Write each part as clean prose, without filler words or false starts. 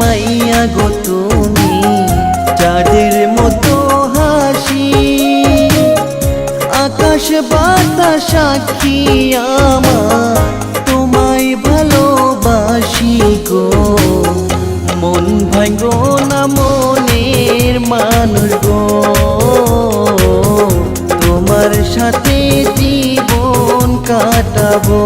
মাইয়া গো তুমি চাঁদের মতো হাসি, আকাশ বাতাস সাক্ষী আমার তোমায় ভালোবাসি গো। মন ভাঙো না মনের মানুষ গো, তোমার সাথে জীবন কাটাবো।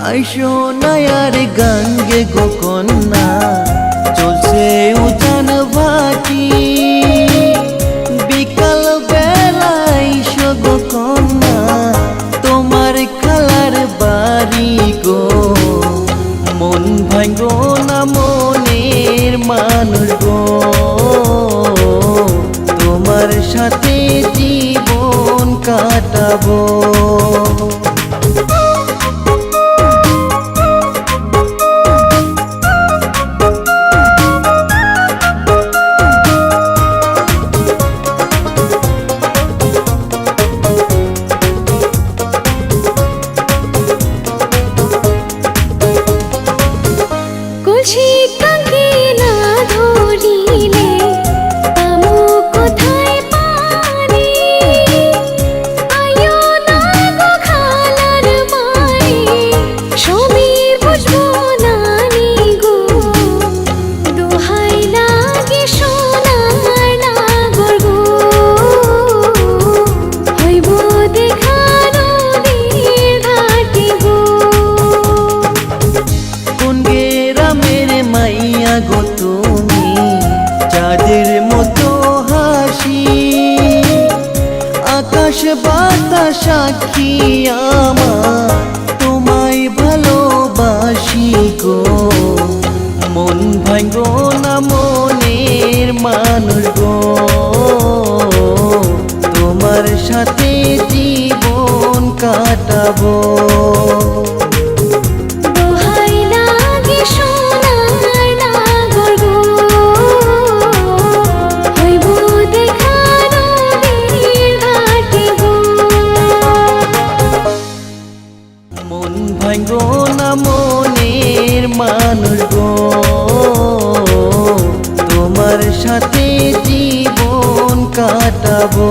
আইসো নায়ার গঙ্গে গো কন্যা, চলছে উজান ভাটি, বিকাল বেলা আইসো গো কন্যা তোমার খালার বাড়ি গো। মন ভাঙো না মনের মানুষ গো, তোমার সাথে জীবন কাটাবো। গো তুমি চাঁদের মতো হাসি, আকাশ বাতাস সাক্ষী আমার তোমায় ভালোবাসি গো। মন ভাঙো না মনের মানুষ গো, তোমার সাথে জীবন কাটাবো। মন ভাঙো না মনের মানুষ গো, তোমার সাথে জীবন কাটাবো।